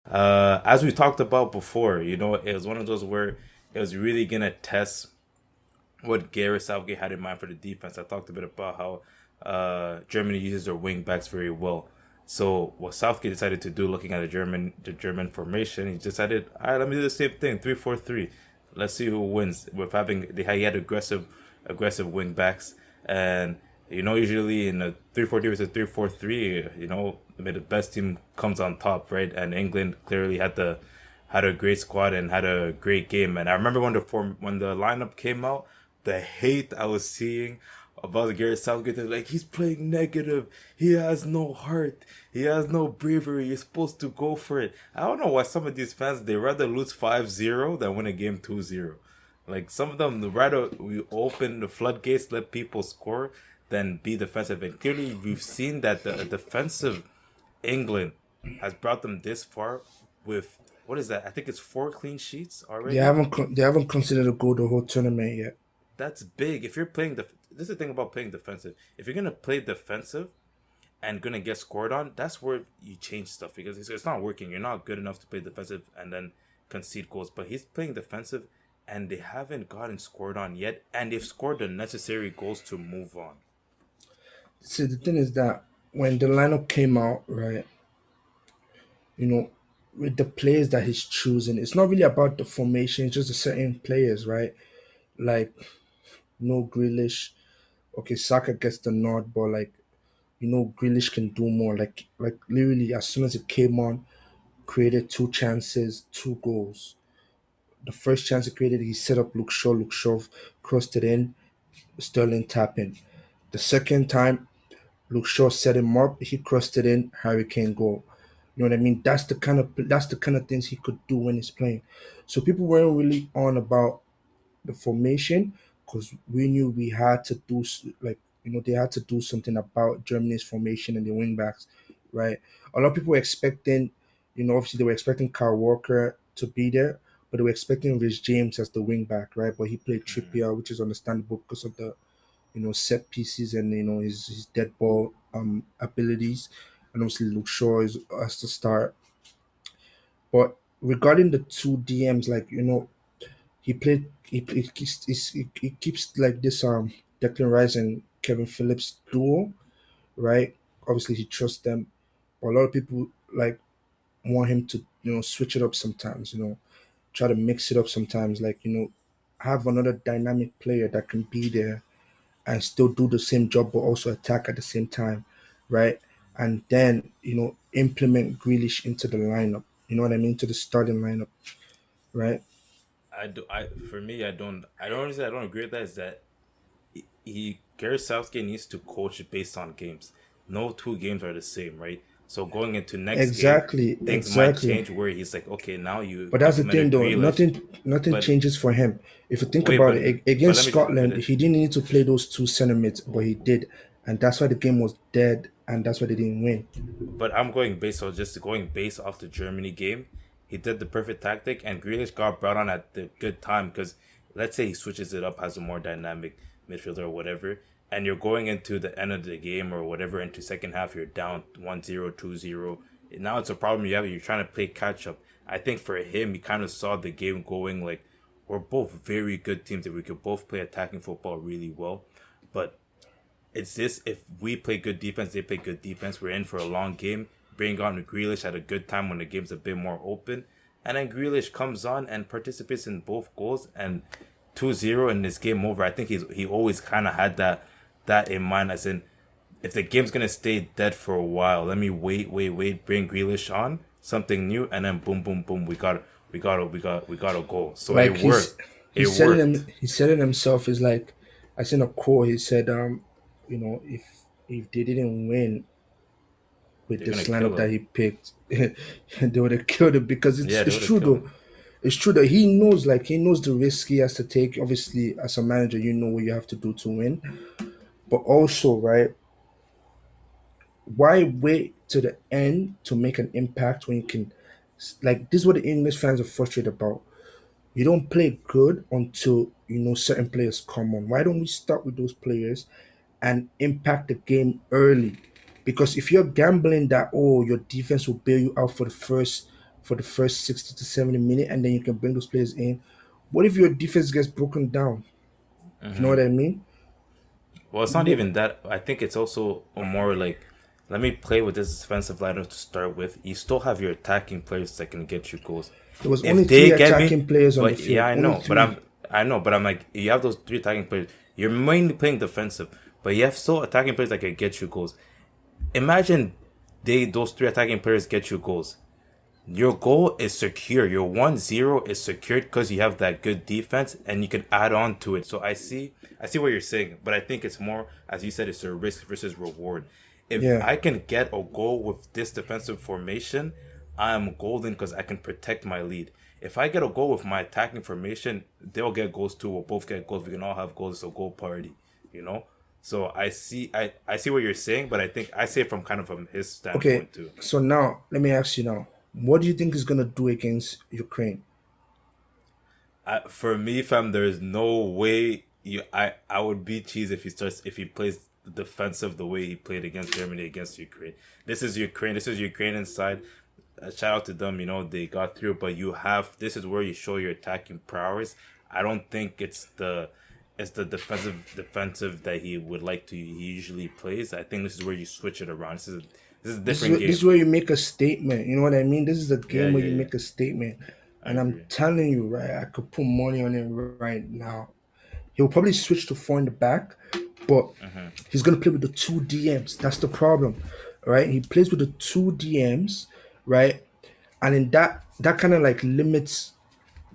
As we talked about before, it was one of those where it was really gonna test what Gareth Southgate had in mind for the defense. I talked a bit about how Germany uses their wing backs very well. So what Southgate decided to do, looking at the German formation, he decided, all right, let me do the same thing, 3-4-3. Let's see who wins. With he had aggressive wing backs, and usually in a 3-4-3 versus 3-4-3, I mean, the best team comes on top, right? And England clearly had a great squad and had a great game. And I remember when the lineup came out, the hate I was seeing about Gareth Southgate. They're like, he's playing negative. He has no heart. He has no bravery. You're supposed to go for it. I don't know why some of these fans, they rather lose 5-0 than win a game 2-0. Like, some of them, they rather we open the floodgates, let people score, than be defensive. And clearly, we've seen that the defensive England has brought them this far with, what is that? I think it's 4 clean sheets already. They haven't considered a goal the whole tournament yet. That's big. If you're playing this is the thing about playing defensive. If you're gonna play defensive and gonna get scored on, that's where you change stuff because it's not working. You're not good enough to play defensive and then concede goals. But he's playing defensive, and they haven't gotten scored on yet, and they've scored the necessary goals to move on. See, the thing is that when the lineup came out, right, you know, with the players that he's choosing, it's not really about the formation, it's just the certain players, right? Like, no Grealish. Okay, Saka gets the nod, but like, Grealish can do more. Like literally, as soon as it came on, created two chances, two goals. The first chance he created, he set up Luke Shaw. Luke Shaw crossed it in. Sterling tapping. The second time, Luke Shaw set him up. He crossed it in. Harry Kane goal. You know what I mean? That's the kind of things he could do when he's playing. So people weren't really on about the formation because we knew we had to do they had to do something about Germany's formation and the wing backs, right? A lot of people were expecting, obviously they were expecting Kyle Walker to be there, but they were expecting Rich James as the wing back, right? But he played Mhm. Trippier, which is understandable because of the set pieces and his dead ball abilities, and obviously Luke Shaw is has to start. But regarding the two DMs, like he played. He keeps like this Declan Rice and Kevin Phillips duo, right? Obviously he trusts them, but a lot of people like want him to switch it up sometimes. Try to mix it up sometimes. Like have another dynamic player that can be there and still do the same job but also attack at the same time, right? And then implement Grealish into the lineup. You know what I mean? To the starting lineup, right? For me, I don't agree with that. Is that Gareth Southgate needs to coach based on games. No two games are the same, right? So going into next game, Exactly, things might exactly. change where he's like, okay, now you But that's the thing, implemented though. Grealish, Nothing but changes for him. If you think wait, about it, but against let me just Scotland, finish. he didn't need to play those two center mids, but he did, and that's why the game was dead, and that's why they didn't win. But I'm going based on just going based off the Germany game. He did the perfect tactic, and Grealish got brought on at the good time because let's say he switches it up, has a more dynamic midfielder or whatever, and you're going into the end of the game or whatever into second half, you're down 1-0, 2-0. Now it's a problem you have. You're trying to play catch up. I think for him, he kind of saw the game going like we're both very good teams that we could both play attacking football really well, but it's this: if we play good defense, they play good defense. We're in for a long game. Bring on Grealish at a good time when the game's a bit more open. And then Grealish comes on and participates in both goals and 2-0 in this game over. I think he always kind of had that in mind as in if the game's gonna stay dead for a while, let me wait, bring Grealish on, something new, and then boom, boom, boom, we got a goal. So it Like worked. he It said it worked. he said it himself. Is like I seen a quote. He said, if they didn't win with They're gonna this kill lineup that him. he picked, they would have killed him because Yeah, they it's would have true killed though. him. It's true that he knows the risk he has to take. Obviously, as a manager, you know what you have to do to win. But also, right, why wait to the end to make an impact when you can like this is what the English fans are frustrated about. You don't play good until certain players come on. Why don't we start with those players and impact the game early? Because if you're gambling that your defense will bail you out for the first for the first 60 to 70 minutes, and then you can bring those players in. What if your defense gets broken down? You know what I mean? Well, it's not Mo- even that. I think it's also a more like, let me play with this defensive lineup to start with. You still have your attacking players that can get you goals. There was only If three they get me, attacking players on the but yeah, field. Only three. I know, but I'm like, you have those three attacking players. You're mainly playing defensive, but you have still attacking players that can get you goals. Imagine those three attacking players get you goals. Your goal is secure. Your 1-0 is secured because you have that good defense and you can add on to it. So I see what you're saying, but I think it's more, as you said, it's a risk versus reward. If Yeah. I can get a goal with this defensive formation, I am golden because I can protect my lead. If I get a goal with my attacking formation, they'll get goals too. We'll both get goals. We can all have goals. It's a goal party, you know. So I see what you're saying, but I think I say it from kind of from his Okay. standpoint too. So now let me ask you now. What do you think is gonna do against Ukraine? For me, fam, there's no way I would beat Cheese if he plays defensive the way he played against Germany against Ukraine. This is Ukraine. This is Ukrainian side. Shout out to them. You know they got through, but you have this is where you show your attacking prowess. I don't think it's the defensive that he would like to he usually plays. I think this is where you switch it around. This is a This is different this is game. where you make a statement. You know what I mean? This is a Yeah, game where yeah, you yeah. make a statement. I And I'm agree. telling you, right, I could put money on it right now. He'll probably switch to four in the back, but he's gonna play with the two DMs. That's the problem, right? He plays with the two DMs, right? And in that kind of like limits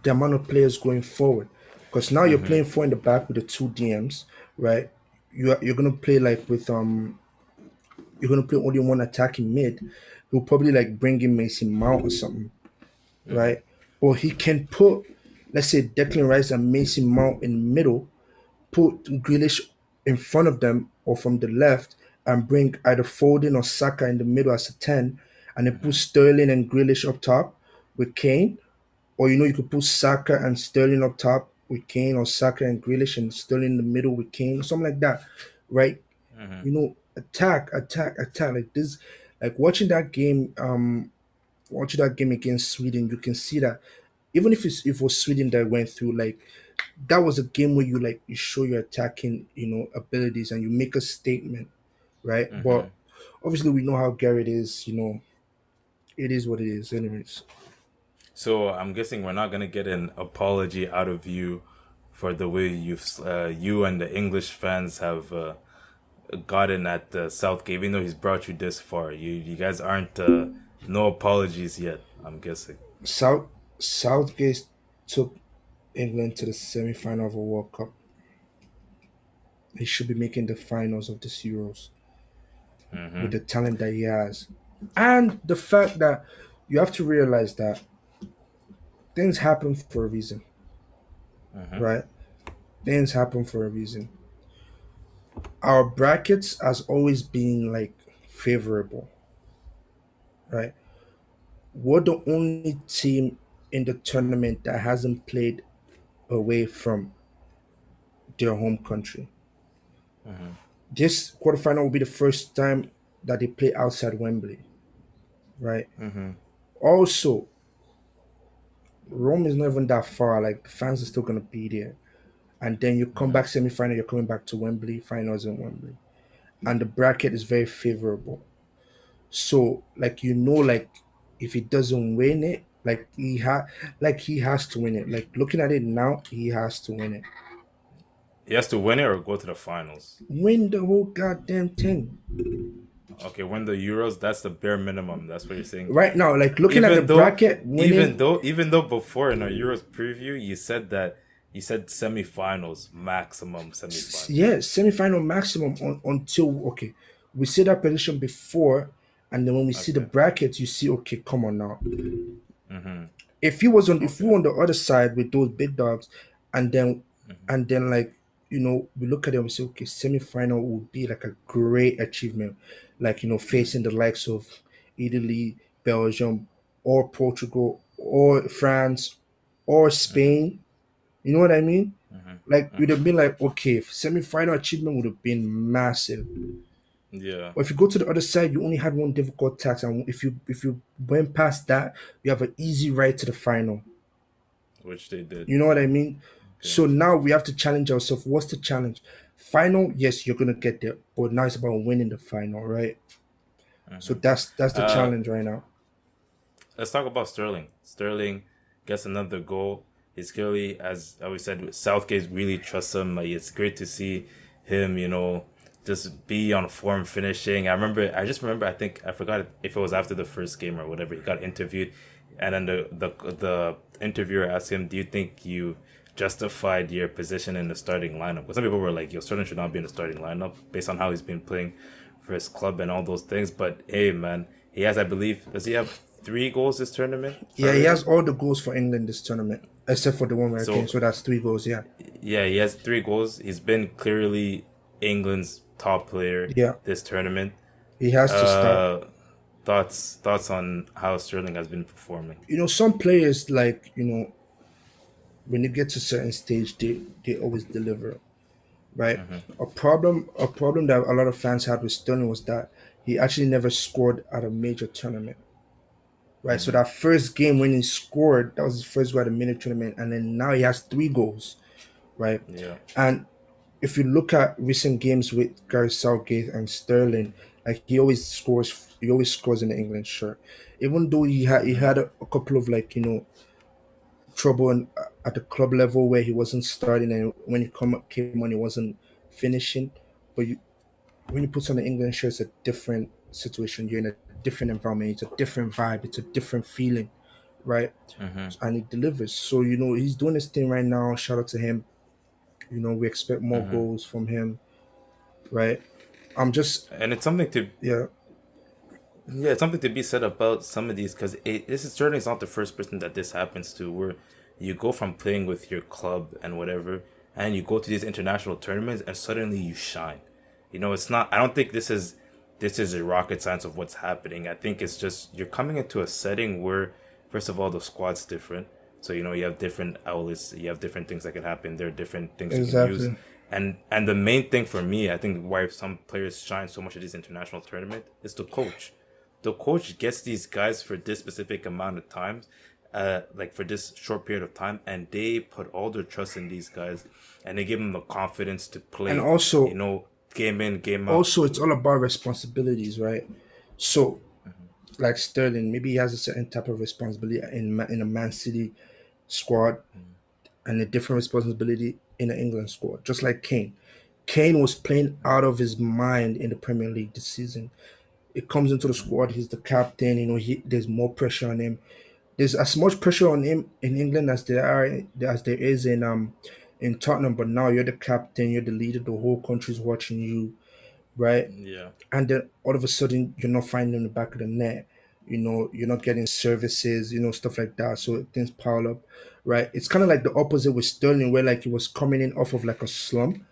the amount of players going forward, because now you're playing four in the back with the two DMs, right? You're gonna play like with you're gonna play only one attacking mid. He'll probably like bring in Mason Mount or something, right? Or he can put, let's say, Declan Rice and Mason Mount in the middle, put Grealish in front of them or from the left, and bring either Foden or Saka in the middle as a 10, and then put Sterling and Grealish up top with Kane. Or you could put Saka and Sterling up top with Kane, or Saka and Grealish and Sterling in the middle with Kane, something like that, right? Attack, attack, attack. Like this, like watching that game against Sweden, you can see that even if it was Sweden that went through, like that was a game where you show your attacking, abilities, and you make a statement, right? But obviously we know how Garrett is, it is what it is, anyways. So I'm guessing we're not gonna get an apology out of you for the way you and the English fans have gotten at Southgate, even though he's brought you this far. You guys aren't no apologies yet. I'm guessing. Southgate took England to the semi-final of a World Cup. He should be making the finals of this Euros with the talent that he has, and the fact that you have to realize that things happen for a reason, right? Things happen for a reason. Our brackets has always been like favorable, right? We're the only team in the tournament that hasn't played away from their home country. This quarterfinal will be the first time that they play outside Wembley, right? Also, Rome is not even that far. Like the fans are still gonna be there. And then you come back semi-final, you're coming back to Wembley, finals in Wembley. And the bracket is very favorable. So like like if he doesn't win it, he has to win it. Like looking at it now, he has to win it. He has to win it or go to the finals. Win the whole goddamn thing. Okay, win the Euros. That's the bare minimum. That's what you're saying. Right now, like looking at the Even though, bracket, winning. even though before in our Euros preview you said that you said semifinals maximum semifinals. Yeah, semi-final maximum until okay. We see that position before, and then when we see the Okay. brackets, you see okay, come on now. If we Okay. were on the other side with those big dogs, and then like we look at them and say okay, semi-final would be like a great achievement, like facing the likes of Italy, Belgium, or Portugal, or France, or Spain. You know what I mean? Like we'd have been like okay, semi-final achievement would have been massive. Yeah, But if you go to the other side, you only had one difficult task, and if you went past that, you have an easy ride to the final. which they did. You know what I mean? Okay. So now we have to challenge ourselves. What's the challenge? Final, yes, you're gonna get there, but now it's about winning the final, right? So Hmm. that's the Uh, challenge right now. let's talk about Sterling. Sterling gets another goal. He's clearly, as we said, Southgate really trusts him. Like, it's great to see him, just be on form finishing. I just remember, I think, I forgot if it was after the first game or whatever, he got interviewed. And then the interviewer asked him, "Do you think you justified your position in the starting lineup?" Because some people were like, "Yo, Sterling should not be in the starting lineup based on how he's been playing for his club and all those things." But hey, man, he has, I believe, does he have 3 goals this tournament Yeah, he has already? all the goals for England this tournament, except for the one where I came. So So that's 3 goals. Yeah, yeah, he has 3 goals. He's been clearly England's top player yeah, this tournament. he has to start. Uh, thoughts on how Sterling has been performing? Some players like when you get to a certain stage, they always deliver, right? A problem that a lot of fans had with Sterling was that he actually never scored at a major tournament, right? So that first game when he scored, that was his first goal at a major tournament, and then now he has 3 goals, right? Yeah. And if you look at recent games with Gareth Southgate and Sterling, like he always scores in the England shirt. Even though he had a couple of trouble at the club level where he wasn't starting, and when he came on he wasn't finishing. But when you put on the England shirt, it's a different situation. You're in a different environment. It's a different vibe. It's a different feeling, right? Hmm. And he delivers. So he's doing his thing right now. Shout out to him. We expect more Hmm. goals from him, right? I'm just And it's something to Yeah, Yeah, it's something to be said about some of these because this is certainly not the first person that this happens to, where you go from playing with your club and whatever, and you go to these international tournaments and suddenly you shine. It's not. I don't think this is a rocket science of what's happening. I think it's just you're coming into a setting where, first of all, the squad's different. So you have different outlets, you have different things that can happen. There are different things you can use, exactly. and the main thing for me, I think, why some players shine so much at these international tournament is the coach. The coach gets these guys for this specific amount of times, like for this short period of time, and they put all their trust in these guys, and they give them the confidence to And play, also, game in, game out. also it's all about responsibilities, right? So, like Sterling, maybe he has a certain type of responsibility in a Man City squad, and a different responsibility in the England squad. Just like Kane. Kane was playing out of his mind in the Premier League this season. It comes into the squad. He's the captain. There's more pressure on him. There's as much pressure on him in England as there is in Tottenham. But now you're the captain. You're the leader. The whole country's watching you, right? Yeah. And then all of a sudden you're not finding the back of the net. You're not getting services. Stuff like that. So things pile up, right? It's kind of like the opposite with Sterling, where like he was coming in off of like a slump,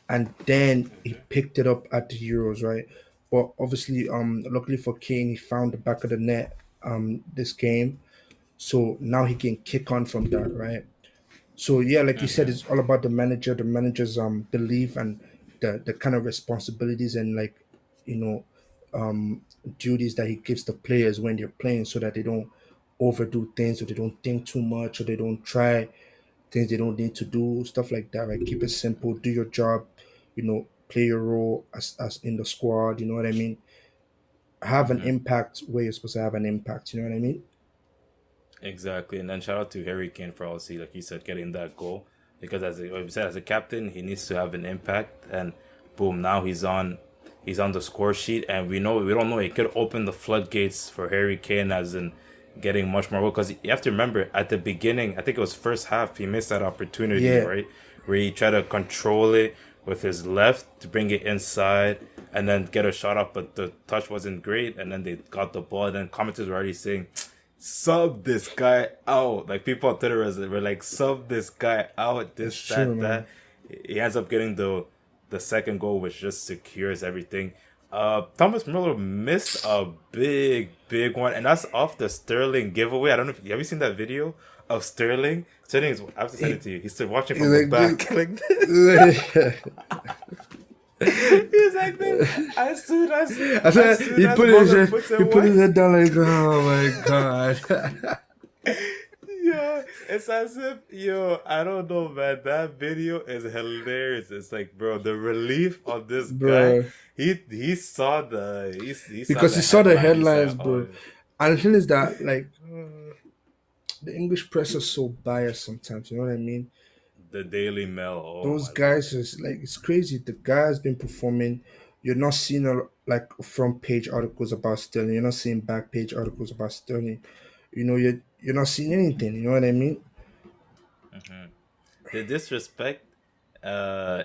and then he picked it up at the Euros, right? But obviously, luckily for Kane, he found the back of the net this game, so now he can kick on from that, right? So yeah, like you said, Hmm. it's all about the manager's belief and the kind of responsibilities and you know duties that he gives the players when they're playing, so that they don't overdo things, or they don't think too much, or they don't try things they don't need to do, stuff like that, right? Keep it simple, do your job, play your role as in the squad, you know what I mean? Have an Hmm. impact where you're supposed to have an impact, you know what I mean? Exactly, and then shout out to Harry Kane for obviously, like you said, getting that goal because like we said, as a captain, he needs to have an impact, and boom, now he's on the score sheet, and we don't know, it could open the floodgates for Harry Kane as in getting much more because you have to remember at the beginning, I think it was first half, he missed that opportunity, Yeah, right, where he tried to control it with his left to bring it inside and then get a shot up, but the touch wasn't great, and then they got the ball, and then commenters were already saying, sub this guy out. Like people on Twitter were like, sub this guy out, it's this, true, that, man. that. He ends up getting the second goal, which just secures everything. Thomas Muller missed a big one, and that's off the Sterling giveaway. I don't know if have you seen that video of Sterling? I have to send it He, to you. He's still watching he from the like back like this. just, He's like this. As soon as I as said soon as mother puts he put his away. head down like, oh my god, Yo, it's as if, yo, I don't know, man. That video is hilarious. It's like, bro, the relief on this guy. bro. He saw he saw Because he the saw the headline. He headlines, said, bro. "Oh, And the thing is that like the English press is so biased sometimes. You know what I mean? the Daily Mail." Oh Those my lord. guys is like it's crazy. The guy has been performing. You're not seeing like front page articles about Sterling. You're not seeing back page articles about Sterling. You're not seeing anything. You know what I mean? Hmm. The disrespect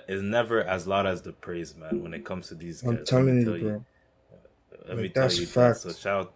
is never as loud as the praise, man. When it comes to these I'm guys, let me telling you, tell you. bro. Let me Like tell that's you that. So fact.